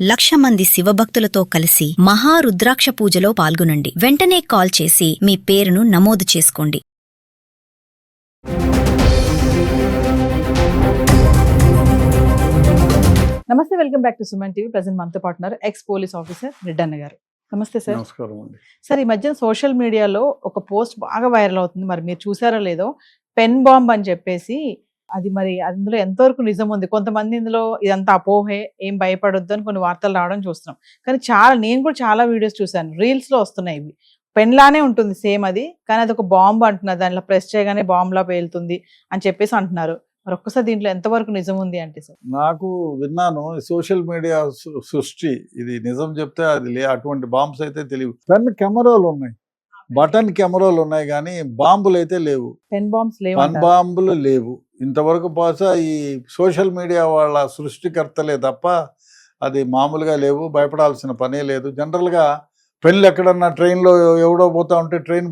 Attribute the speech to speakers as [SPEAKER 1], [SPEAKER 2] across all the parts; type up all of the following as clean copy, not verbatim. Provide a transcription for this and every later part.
[SPEAKER 1] 1,00,000 మంది శివభక్తులతో కలిసి మహారుద్రాక్ష పూజలో పాల్గొనండి. వెంటనే కాల్ చేసి మీ పేరును నమోదు చేసుకోండి.
[SPEAKER 2] నమస్తే, welcome back to Suman TV. Present మనతో పాటున్నారు ఎక్స్ పోలీస్ ఆఫీసర్ రెడ్డన్న గారు. నమస్తే సార్.
[SPEAKER 3] నమస్కారం అండి.
[SPEAKER 2] సార్, ఈ మధ్యన సోషల్ మీడియాలో ఒక పోస్ట్ బాగా వైరల్ అవుతుంది, మరి మీరు చూసారో లేదో, పెన్ బాంబ్ అని చెప్పేసి. అది మరి అందులో ఎంతవరకు నిజం ఉంది? కొంతమంది ఇందులో ఇదంతా అపోహే, ఏం భయపడొద్దు అని కొన్ని వార్తలు రావడం చూస్తున్నాం. కానీ నేను కూడా చాలా వీడియోస్ చూసాను, రీల్స్ లో వస్తున్నాయి. ఇవి పెన్ లానే ఉంటుంది సేమ్ అది, కానీ అది ఒక బాంబ్ అంటున్నారు, దాంట్లో ప్రెస్ చేయగానే బాంబ్ లా పేలుతుంది అని చెప్పేసి అంటున్నారు. మరి ఒక్కసారి దీంట్లో ఎంతవరకు నిజం ఉంది అంటే సార్?
[SPEAKER 3] నాకు విన్నాను, సోషల్ మీడియా సృష్టి ఇది. నిజం చెప్తే అది అటువంటి బాంబ్స్ అయితే తెలియవు. పెన్ కెమెరాలు ఉన్నాయి, బటన్ కెమెరాలు ఉన్నాయి, కానీ బాంబులు అయితే లేవు.
[SPEAKER 2] పెన్ బాంబ్స్ లేవు,
[SPEAKER 3] పెన్ బాంబులు లేవు ఇంతవరకు. బహుశా ఈ సోషల్ మీడియా వాళ్ళ సృష్టికర్తలే తప్ప అది మామూలుగా లేవు. భయపడాల్సిన పనే లేదు. జనరల్గా పెన్లు ఎక్కడన్నా ట్రైన్లో ఎవడో పోతా ఉంటే, ట్రైన్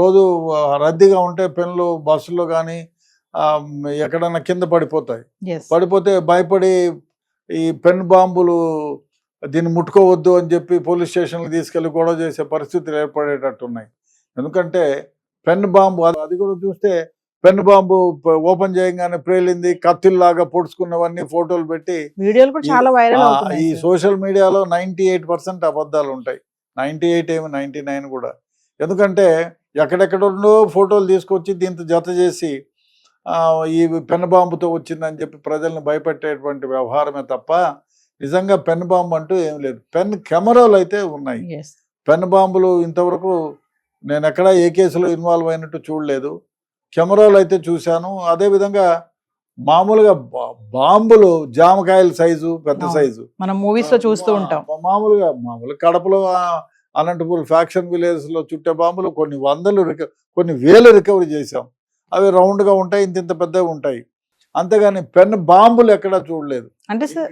[SPEAKER 3] రోజు రద్దీగా ఉంటే పెన్లు బస్సులో కానీ ఎక్కడన్నా కింద పడిపోతాయి. పడిపోతే భయపడి ఈ పెన్ బాంబులు దీన్ని ముట్టుకోవద్దు అని చెప్పి పోలీస్ స్టేషన్కి తీసుకెళ్లి గొడవ చేసే పరిస్థితులు ఏర్పడేటట్టున్నాయి. ఎందుకంటే పెన్ బాంబు అది కూడా చూస్తే, పెన్ బాంబు ఓపెన్ చేయగానే ప్రేలింది, కత్తిల్లాగా పొడుచుకున్నవన్నీ ఫోటోలు పెట్టి
[SPEAKER 2] వీడియోలు కూడా చాలా వైరల్ అవుతున్నాయి.
[SPEAKER 3] ఈ సోషల్ మీడియాలో 98% అబద్ధాలు ఉంటాయి. 98 ఏమి 99 కూడా. ఎందుకంటే ఎక్కడెక్కడుండో ఫోటోలు తీసుకొచ్చి దీంతో జత చేసి ఈ పెన్ బాంబుతో వచ్చిందని చెప్పి ప్రజల్ని భయపెట్టేటువంటి వ్యవహారమే తప్ప నిజంగా పెన్ బాంబు అంటూ ఏం లేదు. పెన్ కెమెరాలు అయితే ఉన్నాయి. పెన్ బాంబులు ఇంతవరకు నేను ఎక్కడా ఏ కేసులో ఇన్వాల్వ్ అయినట్టు చూడలేదు. కెమెరాలు అయితే చూశాను. అదేవిధంగా మామూలుగా బాంబులు జామకాయల సైజు, పెద్ద సైజు
[SPEAKER 2] మనం మూవీస్ లో చూస్తూ ఉంటాం.
[SPEAKER 3] మామూలుగా కడపలో అనంతపూర్ ఫ్యాక్షన్ విలేజ్ లో చుట్టే బాంబులు కొన్ని వందలు కొన్ని వేలు రికవరీ చేశాం. అవి రౌండ్గా ఉంటాయి, ఇంత పెద్దవి ఉంటాయి. అంతేగాని పెన్ బాంబులు ఎక్కడా చూడలేదు.
[SPEAKER 2] అంటే సార్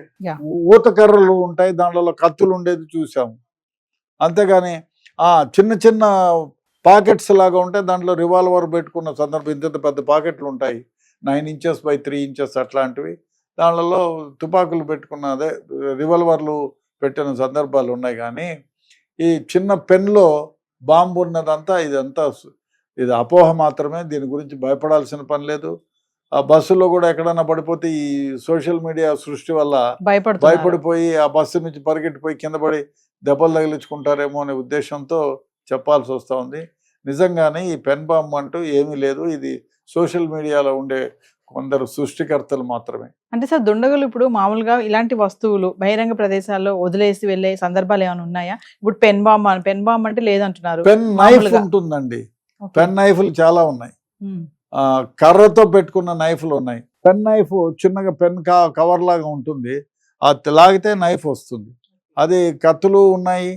[SPEAKER 3] ఊత కర్రలు ఉంటాయి, దాంట్లో కత్తులు ఉండేది చూసాము. అంతేగాని చిన్న చిన్న పాకెట్స్ లాగా ఉంటాయి, దాంట్లో రివాల్వర్ పెట్టుకున్న సందర్భం. ఇంత పెద్ద పాకెట్లు ఉంటాయి, 9 inches by 3 inches అట్లాంటివి. దాంట్లో తుపాకులు పెట్టుకున్న అదే రివాల్వర్లు పెట్టిన సందర్భాలు ఉన్నాయి. కానీ ఈ చిన్న పెన్లో బాంబు ఉన్నదంతా ఇది అపోహ మాత్రమే. దీని గురించి భయపడాల్సిన పని లేదు. ఆ బస్సులో కూడా ఎక్కడన్నా పడిపోతే ఈ సోషల్ మీడియా సృష్టి వల్ల భయపడిపోయి ఆ బస్సు నుంచి పరిగెట్టిపోయి కింద పడి దెబ్బలు తగిలించుకుంటారేమో అనే ఉద్దేశంతో చెప్పాల్సి వస్తూ ఉంది. నిజంగానే ఈ పెన్ బాంబ్ అంటూ ఏమీ లేదు. ఇది సోషల్ మీడియాలో ఉండే కొందరు సృష్టికర్తలు మాత్రమే.
[SPEAKER 2] అంటే సార్, దుండగులు ఇప్పుడు మామూలుగా ఇలాంటి వస్తువులు బహిరంగ ప్రదేశాల్లో వదిలేసి వెళ్లే సందర్భాలు ఏమైనా ఉన్నాయా? ఇప్పుడు పెన్ బాంబ్ అంటే లేదంటున్నారు.
[SPEAKER 3] పెన్ నైఫ్ ఉంటుందండి. పెన్ నైఫ్లు చాలా ఉన్నాయి. కర్రతో పెట్టుకున్న నైఫ్లు ఉన్నాయి. పెన్ నైఫ్ చిన్నగా పెన్ కవర్ లాగా ఉంటుంది, అది లాగితే నైఫ్ వస్తుంది. అది కత్తులు ఉన్నాయి.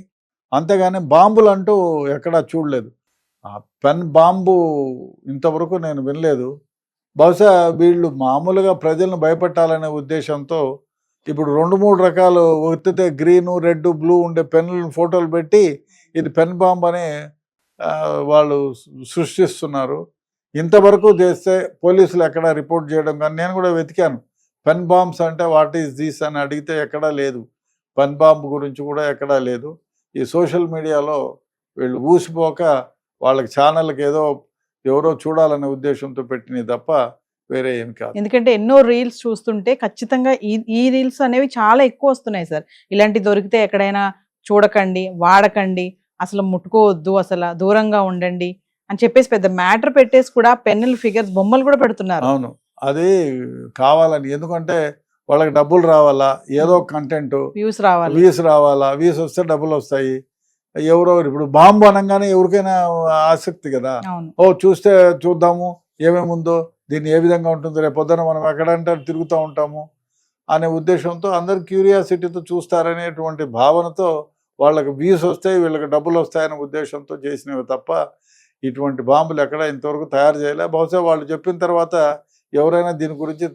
[SPEAKER 3] అంతేగాని బాంబులు అంటూ ఎక్కడా చూడలేదు. పెన్ బాంబు ఇంతవరకు నేను వినలేదు. బహుశా వీళ్ళు మామూలుగా ప్రజలను భయపెట్టాలనే ఉద్దేశంతో ఇప్పుడు 2-3 రకాలు ఒత్తితే గ్రీను, రెడ్, బ్లూ ఉండే పెన్నులను ఫోటోలు పెట్టి ఇది పెన్ బాంబ్ అని వాళ్ళు సృష్టిస్తున్నారు. ఇంతవరకు చేస్తే పోలీసులు ఎక్కడా రిపోర్ట్ చేయడం కానీ, నేను కూడా వెతికాను పెన్ బాంబ్స్ అంటే వాట్ ఈస్ దిస్ అని అడిగితే ఎక్కడా లేదు. పెన్ బాంబు గురించి కూడా ఎక్కడా లేదు. ఈ సోషల్ మీడియాలో వీళ్ళు ఊసిపోక వాళ్ళకి ఛానళ్ళకి ఎవరో చూడాలనే ఉద్దేశంతో పెట్టినవి తప్ప వేరే ఏం కాదు.
[SPEAKER 2] ఎందుకంటే ఎన్నో రీల్స్ చూస్తుంటే ఖచ్చితంగా ఈ రీల్స్ అనేవి చాలా ఎక్కువ వస్తున్నాయి సార్. ఇలాంటి దొరికితే ఎక్కడైనా చూడకండి, వాడకండి, అసలు ముట్టుకోవద్దు, అసలు దూరంగా ఉండండి అని చెప్పేసి పెద్ద మ్యాటర్ పెట్టేసి కూడా పెన్నులు, ఫిగర్స్, బొమ్మలు కూడా పెడుతున్నారు.
[SPEAKER 3] అవును, అది కావాలని. ఎందుకంటే వాళ్ళకి డబ్బులు రావాలా, ఏదో కంటెంట్ వ్యూస్ రావాలా, వ్యూస్ వస్తే డబ్బులు వస్తాయి. ఎవరెవరు ఇప్పుడు బాంబు అనగానే ఎవరికైనా ఆసక్తి కదా, చూస్తే చూద్దాము ఏమేముందో, దీన్ని ఏ విధంగా ఉంటుందో, రేపు పొద్దున మనం ఎక్కడంటే తిరుగుతూ ఉంటాము అనే ఉద్దేశంతో అందరు క్యూరియాసిటీతో చూస్తారనేటువంటి భావనతో వాళ్ళకి వ్యూస్ వస్తాయి, వీళ్ళకి డబ్బులు వస్తాయనే ఉద్దేశంతో చేసినవి తప్ప ఇటువంటి బాంబులు ఎక్కడ ఇంతవరకు తయారు చేయలే. బహుశా వాళ్ళు చెప్పిన తర్వాత ఎవరైనా దీని గురించి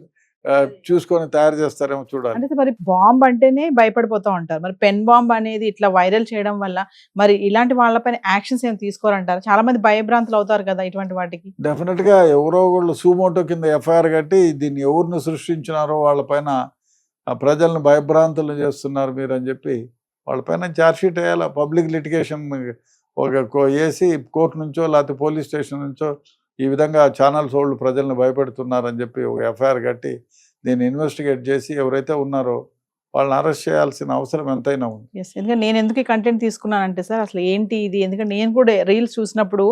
[SPEAKER 3] చూసుకొని తయారు చేస్తారేమో చూడాలి.
[SPEAKER 2] అంటే మరి బాంబ్ అంటేనే భయపడిపోతూ ఉంటారు, మరి పెన్ బాంబ్ అనేది ఇట్లా వైరల్ చేయడం వల్ల మరి ఇలాంటి వాళ్ళపైన యాక్షన్స్ ఏం తీసుకోరంటారు? చాలా మంది భయభ్రాంతులు అవుతారు కదా ఇటువంటి వాటికి.
[SPEAKER 3] డెఫినెట్ గా ఎవరో వాళ్ళు సూమోటో కింద ఎఫ్ఐఆర్ కట్టి దీన్ని ఎవరిని సృష్టించినారో వాళ్ళపైన ఆ ప్రజలను భయభ్రాంతులు చేస్తున్నారు మీరు అని చెప్పి వాళ్ళపైన ఛార్జ్షీట్ వేయాలి. పబ్లిక్ లిటిగేషన్ వేసి కోర్టు నుంచో లేకపోతే పోలీస్ స్టేషన్ నుంచో ఈ విధంగా ఛానల్స్ వాళ్ళు ప్రజలను భయపెడుతున్నారని చెప్పి ఒక ఎఫ్ఐఆర్ కట్టి దీన్ని ఇన్వెస్టిగేట్ చేసి ఎవరైతే ఉన్నారో వాళ్ళని అరెస్ట్ చేయాల్సిన అవసరం ఎంతైనా ఉంది.
[SPEAKER 2] ఎందుకంటే నేను ఎందుకు ఈ కంటెంట్ తీసుకున్నానంటే సార్, అసలు ఏంటి ఇది, ఎందుకంటే నేను కూడా రీల్స్ చూసినప్పుడు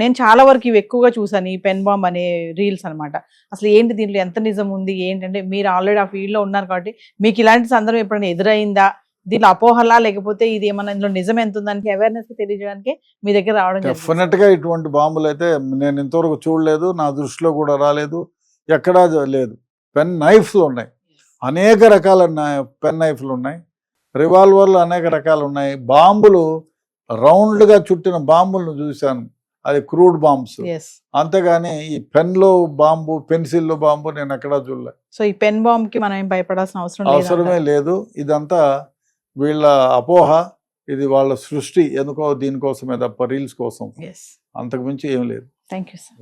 [SPEAKER 2] నేను చాలా వరకు ఇవి ఎక్కువగా చూసాను, ఈ పెన్ బాంబ్ అనే రీల్స్ అనమాట. అసలు ఏంటి దీంట్లో ఎంత నిజం ఉంది ఏంటంటే, మీరు ఆల్రెడీ ఆ ఫీల్డ్లో ఉన్నారు కాబట్టి మీకు ఇలాంటి సందర్భం ఎప్పుడైనా ఎదురైందా, దీంట్లో అపోహలా లేకపోతే ఇది ఏమన్నా ఇందులో నిజం ఎంత ఉందానికి అవేర్నెస్ తెలియజేయడానికి మీ దగ్గర రావడం జరిగింది.
[SPEAKER 3] డెఫినెట్ గా ఇటువంటి బాంబులు అయితే నేను ఇంతవరకు చూడలేదు, నా దృష్టిలో కూడా రాలేదు, ఎక్కడా లేదు. పెన్ నైఫ్లు ఉన్నాయి, అనేక రకాల పెన్ నైఫ్లు ఉన్నాయి, రివాల్వర్లు అనేక రకాలు ఉన్నాయి, బాంబులు రౌండ్గా చుట్టిన బాంబులను చూశాను, అది క్రూడ్ బాంబ్స్. అంతేగాని ఈ పెన్లో బాంబు, పెన్సిల్లో బాంబు నేను ఎక్కడా చూడలేదు.
[SPEAKER 2] సో ఈ పెన్ బాంబ్ కి మనం ఏం భయపడాల్సిన
[SPEAKER 3] అవసరమే లేదు. ఇదంతా వీళ్ళ అపోహ, ఇది వాళ్ళ సృష్టి, ఎందుకో దీనికోసమే తప్ప రీల్స్ కోసం, అంతకు మించి ఏం లేదు.
[SPEAKER 2] Thank you sir.